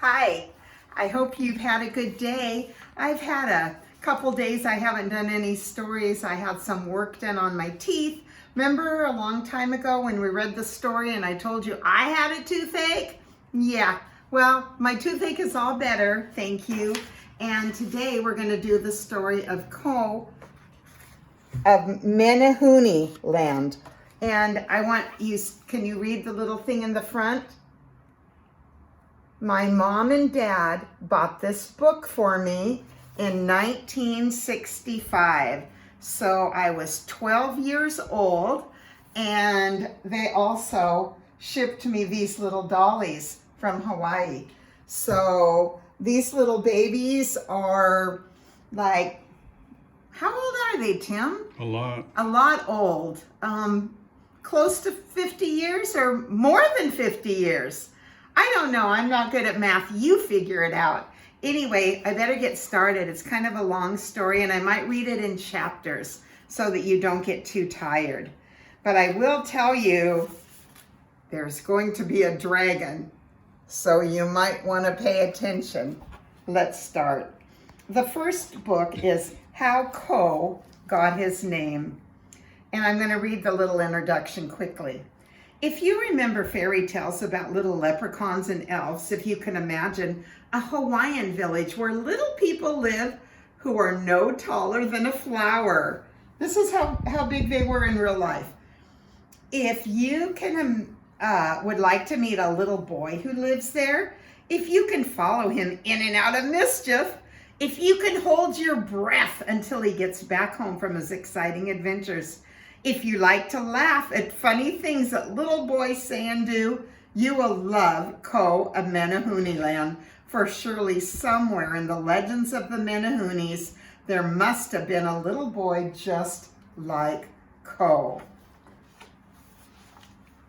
Hi, I hope you've had a good day. I've had a couple days I haven't done any stories. I had some work done on my teeth. Remember a long time ago when we read the story and I told you I had a toothache? Yeah, well, my toothache is all better, thank you. And today we're going to do the story of Kauai of Menehuneland. And I want you, can you read the little thing in the front? My mom and dad bought this book for me in 1965. So I was 12 years old, and they also shipped me these little dollies from Hawaii. So these little babies are like, how old are they, Tim? A lot. A lot old. Close to 50 years or more than 50 years. I don't know. I'm not good at math. You figure it out. Anyway, I better get started. It's kind of a long story, and I might read it in chapters so that you don't get too tired. But I will tell you, there's going to be a dragon, so you might want to pay attention. Let's start. The first book is How Kauai Got His Name. And I'm going to read the little introduction quickly. If you remember fairy tales about little leprechauns and elves, if you can imagine a Hawaiian village where little people live who are no taller than a flower. This is how big they were in real life. If you can would like to meet a little boy who lives there, if you can follow him in and out of mischief, if you can hold your breath until he gets back home from his exciting adventures, if you like to laugh at funny things that little boys say and do, you will love Kauai of Menehuneland, for surely somewhere in the legends of the Menehunes, there must have been a little boy just like Kauai.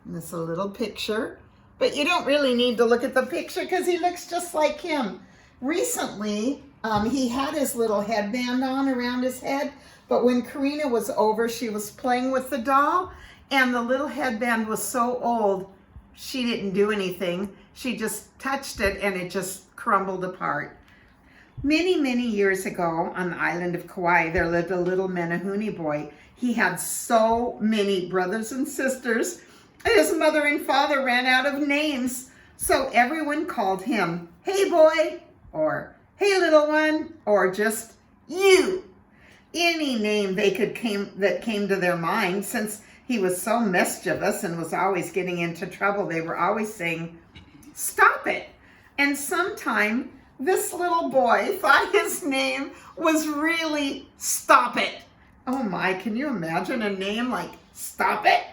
And this is a little picture, but you don't really need to look at the picture because he looks just like him. Recently, he had his little headband on around his head, but when Karina was over, she was playing with the doll, and the little headband was so old, she didn't do anything. She just touched it, and it just crumbled apart. Many, many years ago, on the island of Kauai, there lived a little Menehune boy. He had so many brothers and sisters, his mother and father ran out of names, so everyone called him, "Hey boy," or "Hey little one," or just "You." Any name that came to their mind, since he was so mischievous and was always getting into trouble. They were always saying, "Stop it." And sometime this little boy thought his name was really Stop It. Oh my, can you imagine a name like Stop It?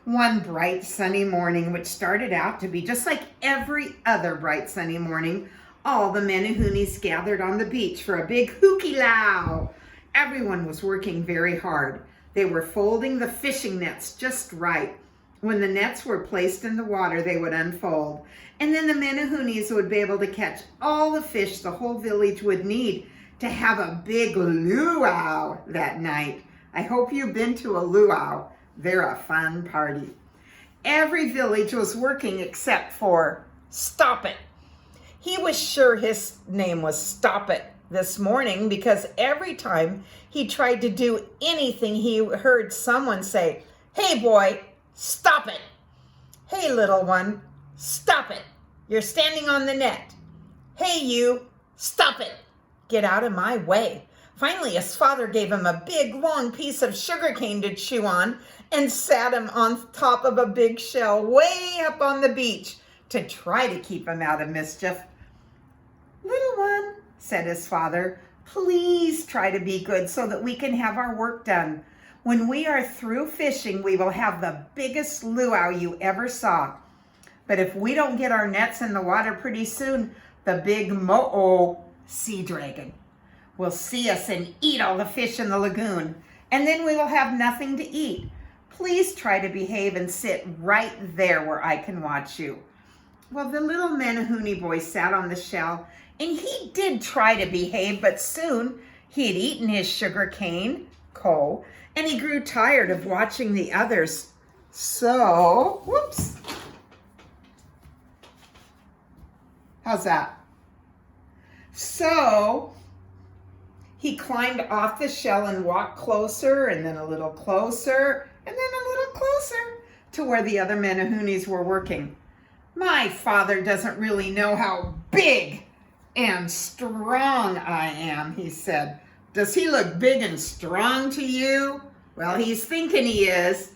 One bright sunny morning, which started out to be just like every other bright sunny morning, all the Menehunes gathered on the beach for a big hukilau. Everyone was working very hard. They were folding the fishing nets just right. When the nets were placed in the water, they would unfold. And then the Menehunes would be able to catch all the fish the whole village would need to have a big luau that night. I hope you've been to a luau. They're a fun party. Every village was working except for Stop It. He was sure his name was Stop It this morning because every time he tried to do anything, he heard someone say, "Hey boy, stop it. Hey little one, stop it. You're standing on the net. Hey you, stop it. Get out of my way." Finally, his father gave him a big long piece of sugar cane to chew on and sat him on top of a big shell way up on the beach to try to keep him out of mischief. "Little one," said his father, "please try to be good so that we can have our work done. When we are through fishing, we will have the biggest luau you ever saw. But if we don't get our nets in the water pretty soon, the big mo'o sea dragon will see us and eat all the fish in the lagoon, and then we will have nothing to eat. Please try to behave and sit right there where I can watch you." Well, the little Menehune boy sat on the shell, and he did try to behave, but soon he had eaten his sugar cane, Kauai, and he grew tired of watching the others. So, whoops. How's that? So he climbed off the shell and walked closer, and then a little closer, and then a little closer to where the other Menehunes were working. My father doesn't really know how big and strong I am, he said. Does he look big and strong to you? Well, he's thinking he is.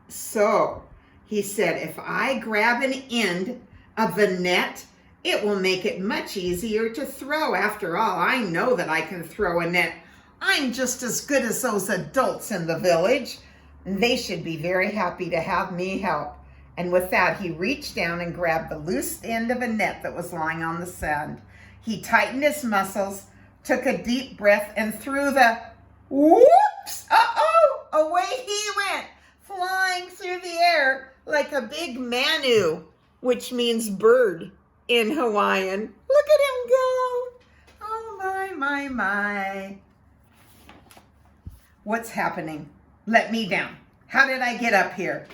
So he said, if I grab an end of the net, it will make it much easier to throw. After all, I know that I can throw a net. I'm just as good as those adults in the village. They should be very happy to have me help. And with that, he reached down and grabbed the loose end of a net that was lying on the sand. He tightened his muscles, took a deep breath, and threw the whoops, away he went, flying through the air like a big manu, which means bird in Hawaiian. Look at him go. Oh, my. What's happening? Let me down. How did I get up here?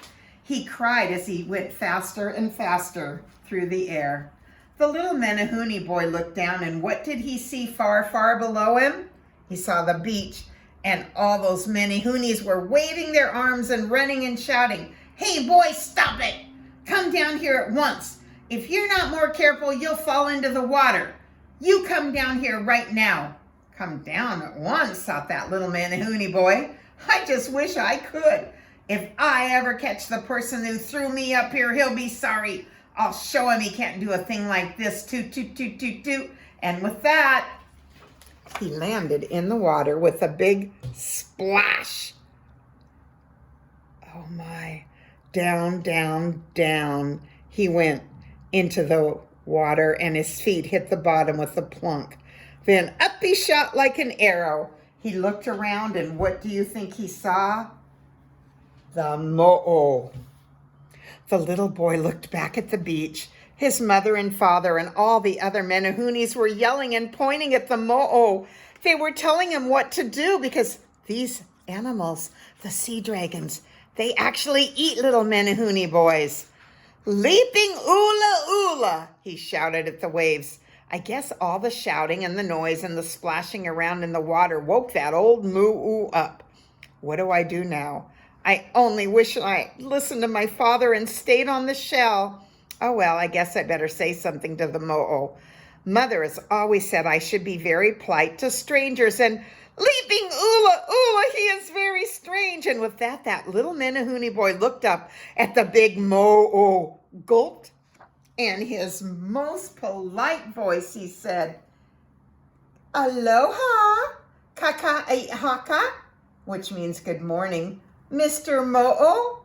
He cried as he went faster and faster through the air. The little Menehune boy looked down, and what did he see far, far below him? He saw the beach, and all those Menehunes were waving their arms and running and shouting, "Hey boy, stop it! Come down here at once. If you're not more careful, you'll fall into the water. You come down here right now." Come down at once, thought that little Menehune boy. I just wish I could. If I ever catch the person who threw me up here, he'll be sorry. I'll show him he can't do a thing like this. Toot, toot, toot, toot, toot. And with that, he landed in the water with a big splash. Oh my. Down, down, down. He went into the water, and his feet hit the bottom with a plunk. Then up he shot like an arrow. He looked around, and what do you think he saw? The mo'o. The little boy looked back at the beach. His mother and father and all the other Menehunes were yelling and pointing at the mo'o. They were telling him what to do because these animals, the sea dragons, they actually eat little Menehune boys. "Leaping ula ula," he shouted at the waves. I guess all the shouting and the noise and the splashing around in the water woke that old moo up. What do I do now? I only wish I listened to my father and stayed on the shell. Oh well, I guess I better say something to the mo'o. Mother has always said I should be very polite to strangers, and leaping ula ula, he is very strange. And with that, that little Menehune boy looked up at the big mo'o, gulped, and his most polite voice, he said, "Aloha, kaka'ihaka," which means good morning, "Mr. Mo'o."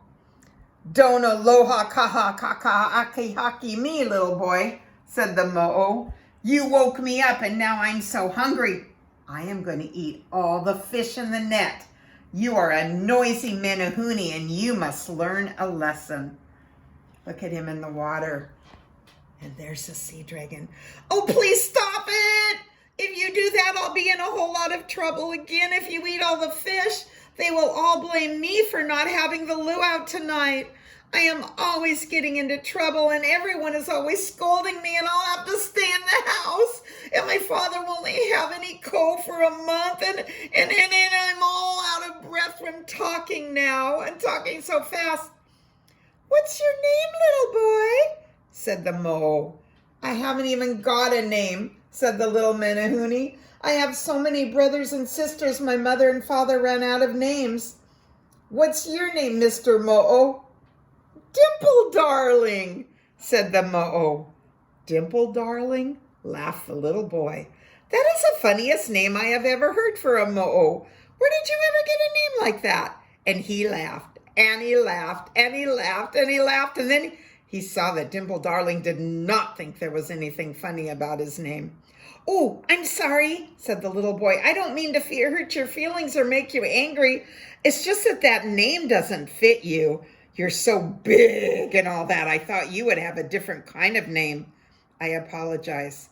"Don't aloha kaha kaka'akihaki me, little boy," said the mo'o. "You woke me up, and now I'm so hungry. I am going to eat all the fish in the net. You are a noisy Menehune, and you must learn a lesson." Look at him in the water. And there's the sea dragon. "Oh, please stop it! If you do that, I'll be in a whole lot of trouble again. If you eat all the fish, they will all blame me for not having the luau tonight. I am always getting into trouble, and everyone is always scolding me, and I'll have to stay in the house. And my father won't have any coal for a month, and I'm all out of breath from talking now, and talking so fast." "What's your name, little boy?" said the mo'o. "I haven't even got a name," said the little Menehune. "I have so many brothers and sisters, my mother and father ran out of names." "What's your name, Mr. Mo'o?" "Dimple Darling," said the mo'o. "Dimple Darling?" laughed the little boy. "That is the funniest name I have ever heard for a mo'o. Where did you ever get a name like that?" And he laughed, and he laughed, and he laughed, and he laughed, and then he saw that Dimple Darling did not think there was anything funny about his name. "Oh, I'm sorry," said the little boy. "I don't mean to hurt your feelings or make you angry. It's just that name doesn't fit you. You're so big and all that. I thought you would have a different kind of name. I apologize."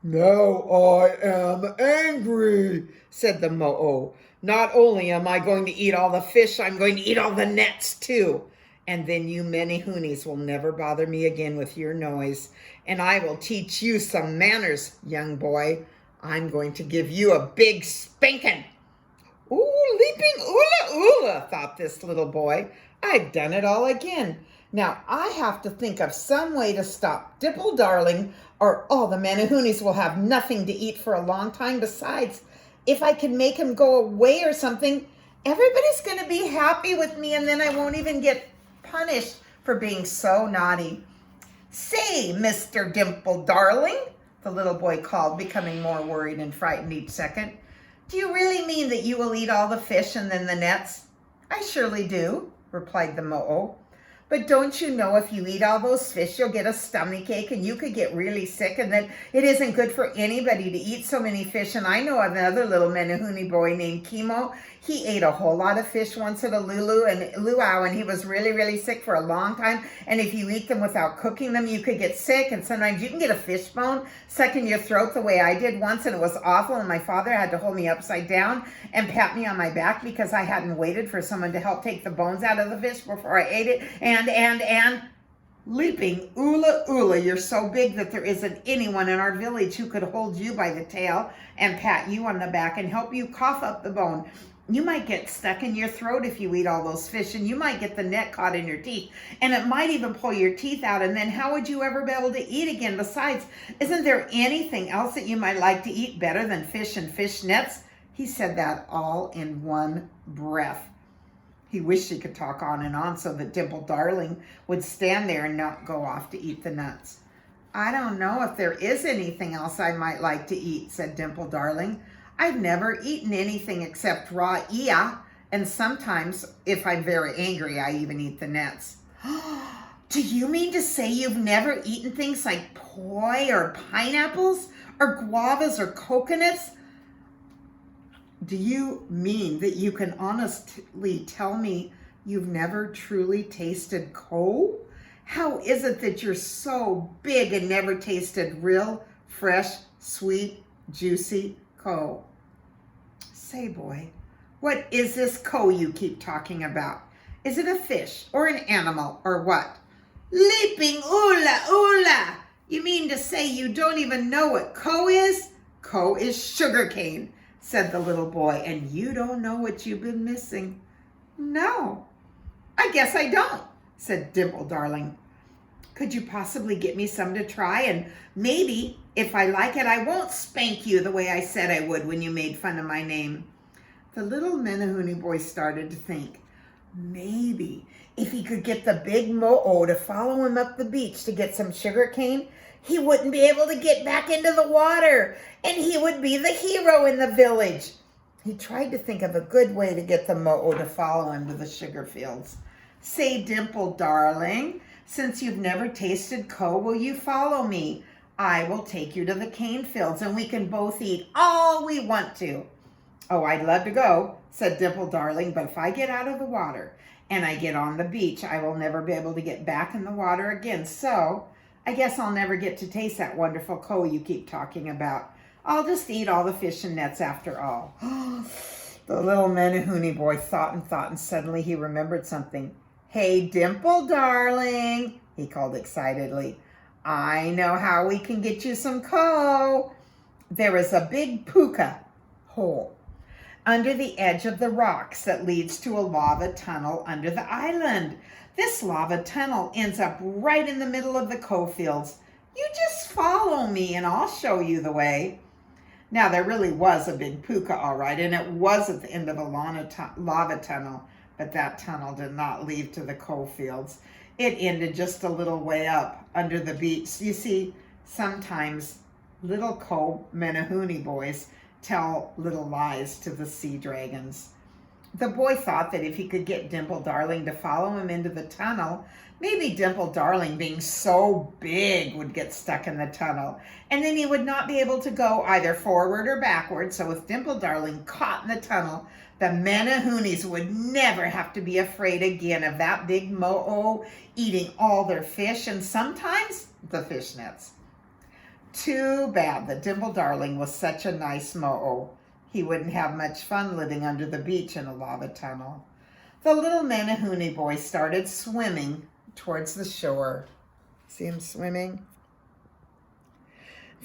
"Now I am angry," said the mo'o. "Not only am I going to eat all the fish, I'm going to eat all the nets too." and then you Menehunes will never bother me again with your noise, and I will teach you some manners, young boy. I'm going to give you a big spanking." "Ooh, leaping oola oola," thought this little boy. "I've done it all again. Now I have to think of some way to stop Dimple Darling, or all the Menehunes will have nothing to eat for a long time. Besides, if I can make him go away or something, everybody's going to be happy with me, and then I won't even get punished for being so naughty." "Say, Mr. Dimple Darling," the little boy called, becoming more worried and frightened each second, "do you really mean that you will eat all the fish and then the nets?" "I surely do," replied the Mo-o. "But don't you know if you eat all those fish, you'll get a stomachache and you could get really sick, and then it isn't good for anybody to eat so many fish. And I know of another little Menehune boy named Kimo. He ate a whole lot of fish once at a luau, and he was really, really sick for a long time. And if you eat them without cooking them, you could get sick. And sometimes you can get a fish bone stuck in your throat the way I did once, and it was awful. And my father had to hold me upside down and pat me on my back because I hadn't waited for someone to help take the bones out of the fish before I ate it. And leaping oola oola, you're so big that there isn't anyone in our village who could hold you by the tail and pat you on the back and help you cough up the bone. You might get stuck in your throat if you eat all those fish, and you might get the net caught in your teeth, and it might even pull your teeth out, and then how would you ever be able to eat again? Besides, isn't there anything else that you might like to eat better than fish and fish nets?" He said that all in one breath. He wished he could talk on and on so that Dimple Darling would stand there and not go off to eat the nuts. "I don't know if there is anything else I might like to eat," said Dimple Darling. "I've never eaten anything except raw ia, and sometimes, if I'm very angry, I even eat the nets." "Do you mean to say you've never eaten things like poi or pineapples or guavas or coconuts? Do you mean that you can honestly tell me you've never truly tasted kou? How is it that you're so big and never tasted real, fresh, sweet, juicy kou?" "Say, boy, what is this kou you keep talking about? Is it a fish or an animal or what?" "Leaping oola oola! You mean to say you don't even know what kou is?" "Kou is sugarcane," said the little boy, "and you don't know what you've been missing." "No, I guess I don't," said Dimple Darling. "Could you possibly get me some to try? And maybe, if I like it, I won't spank you the way I said I would when you made fun of my name." The little Menehune boy started to think. Maybe if he could get the big Mo-o to follow him up the beach to get some sugar cane, he wouldn't be able to get back into the water, and he would be the hero in the village. He tried to think of a good way to get the Mo-o to follow him to the sugar fields. "Say, Dimple Darling, since you've never tasted kou, will you follow me? I will take you to the cane fields, and we can both eat all we want to." "Oh, I'd love to go," said Dimple Darling, "but if I get out of the water and I get on the beach, I will never be able to get back in the water again. So I guess I'll never get to taste that wonderful kou you keep talking about. I'll just eat all the fish and nets after all." The little Menehune boy thought, and suddenly he remembered something. "Hey, Dimple Darling," he called excitedly, "I know how we can get you some kou. There is a big puka hole under the edge of the rocks that leads to a lava tunnel under the island. This lava tunnel ends up right in the middle of the kou fields. You just follow me and I'll show you the way." Now, there really was a big puka, all right, and it was at the end of a lava tunnel, but that tunnel did not lead to the kou fields. It ended just a little way up under the beach. You see, sometimes little kou Menehune boys tell little lies to the sea dragons. The boy thought that if he could get Dimple Darling to follow him into the tunnel, maybe Dimple Darling, being so big, would get stuck in the tunnel, and then he would not be able to go either forward or backward. So with Dimple Darling caught in the tunnel, the Menehunes would never have to be afraid again of that big Mo-o eating all their fish and sometimes the fish nets. Too bad that Dimple Darling was such a nice Mo-o. He wouldn't have much fun living under the beach in a lava tunnel. The little Menehune boy started swimming towards the shore. See him swimming?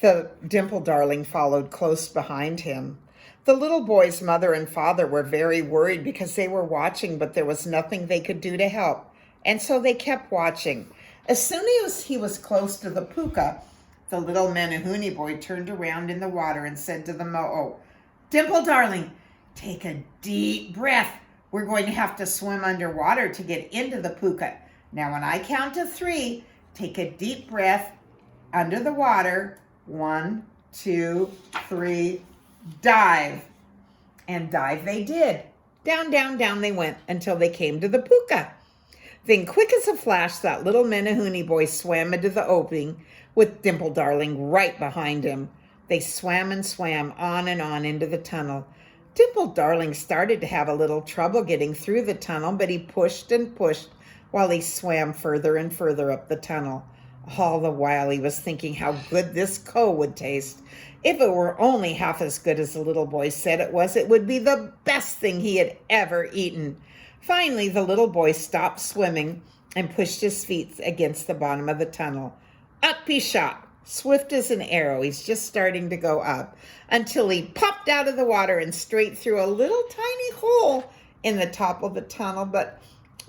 The Dimple Darling followed close behind him. The little boy's mother and father were very worried because they were watching, but there was nothing they could do to help. And so they kept watching. As soon as he was close to the puka, the little Menehune boy turned around in the water and said to the mo'o, "Dimple Darling, take a deep breath. We're going to have to swim underwater to get into the puka. Now when I count to 3, take a deep breath under the water. 1, 2, 3, dive." And dive they did. Down, down, down they went until they came to the puka. Then quick as a flash, that little Menehune boy swam into the opening with Dimple Darling right behind him. They swam and swam on and on into the tunnel. Dimple Darling started to have a little trouble getting through the tunnel, but he pushed and pushed while he swam further and further up the tunnel. All the while he was thinking how good this ko would taste. If it were only half as good as the little boy said it was, it would be the best thing he had ever eaten. Finally, the little boy stopped swimming and pushed his feet against the bottom of the tunnel. Up he shot, swift as an arrow. He's just starting to go up until he popped out of the water and straight through a little tiny hole in the top of the tunnel. But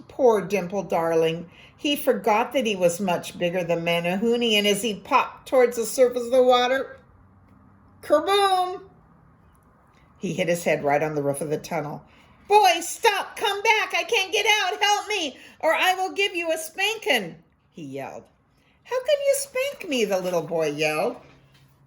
poor Dimple Darling, he forgot that he was much bigger than Menehune, and as he popped towards the surface of the water, kerboom! He hit his head right on the roof of the tunnel. "Boy, stop! Come back! I can't get out! Help me, or I will give you a spankin'!" he yelled. "How can you spank me?" the little boy yelled.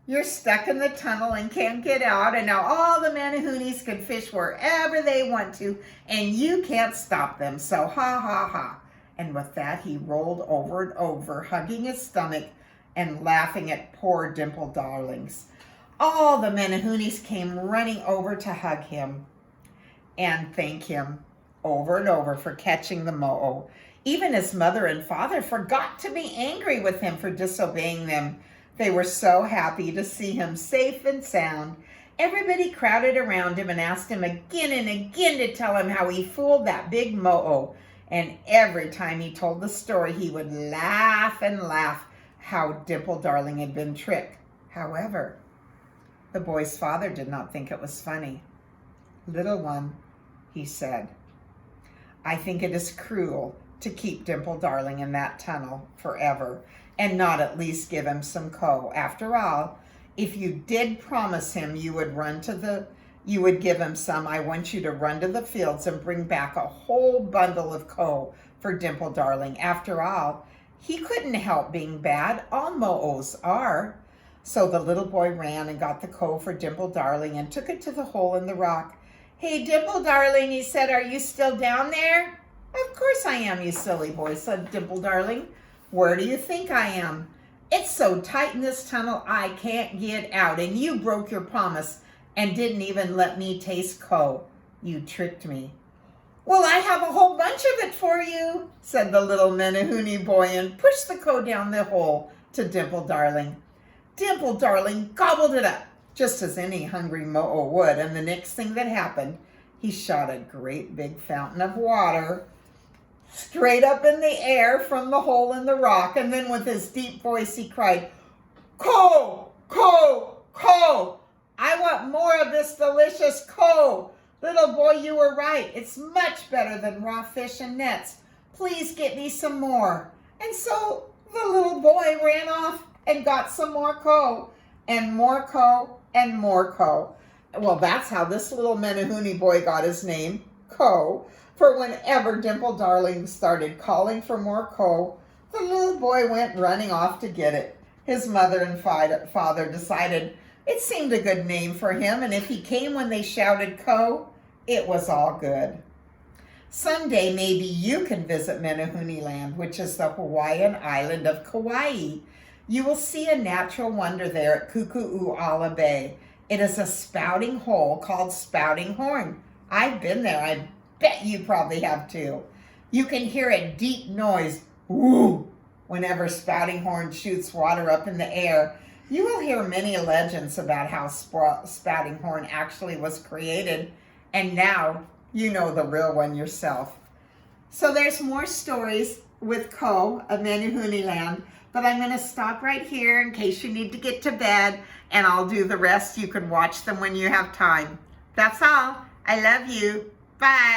"You're stuck in the tunnel and can't get out, and now all the Menehunes can fish wherever they want to, and you can't stop them, so ha ha ha." And with that, he rolled over and over, hugging his stomach and laughing at poor Dimple Darlings. All the Menehunes came running over to hug him and thank him over and over for catching the mo'o. Even his mother and father forgot to be angry with him for disobeying them. They were so happy to see him safe and sound. Everybody crowded around him and asked him again and again to tell him how he fooled that big mo'o. And every time he told the story, he would laugh and laugh how Dimple Darling had been tricked. However, the boy's father did not think it was funny. "Little one," he said, "I think it is cruel to keep Dimple Darling in that tunnel forever and not at least give him some ko. After all, if you did promise him you would give him some, I want you to run to the fields and bring back a whole bundle of ko for Dimple Darling. After all, he couldn't help being bad. All mo'os are." So the little boy ran and got the ko for Dimple Darling and took it to the hole in the rock. "Hey, Dimple Darling," he said, "are you still down there?" "Of course I am, you silly boy," said Dimple Darling. "Where do you think I am? It's so tight in this tunnel I can't get out, and you broke your promise and didn't even let me taste ko. You tricked me." "Well, I have a whole bunch of it for you," said the little Menehune boy and pushed the ko down the hole to Dimple Darling. Dimple Darling gobbled it up, just as any hungry mo'o would, and the next thing that happened, he shot a great big fountain of water straight up in the air from the hole in the rock, and then with his deep voice he cried, "Ko! Ko! Ko! I want more of this delicious ko! Little boy, you were right. It's much better than raw fish and nets. Please get me some more." And so the little boy ran off and got some more ko, and more ko, and more ko. Well, that's how this little Menehune boy got his name, Ko. For whenever Dimple Darling started calling for more ko, the little boy went running off to get it. His mother and father decided it seemed a good name for him, and if he came when they shouted ko, it was all good. Someday maybe you can visit Menehuneland, which is the Hawaiian island of Kauai. You will see a natural wonder there at Kuku'uala Bay. It is a spouting hole called Spouting Horn. I've been there. I bet you probably have too. You can hear a deep noise, whoo, whenever Spouting Horn shoots water up in the air. You will hear many legends about how Spouting Horn actually was created, and now you know the real one yourself. So there's more stories with Ko of Menehuneland, but I'm going to stop right here in case you need to get to bed, and I'll do the rest. You can watch them when you have time. That's all. I love you. Bye.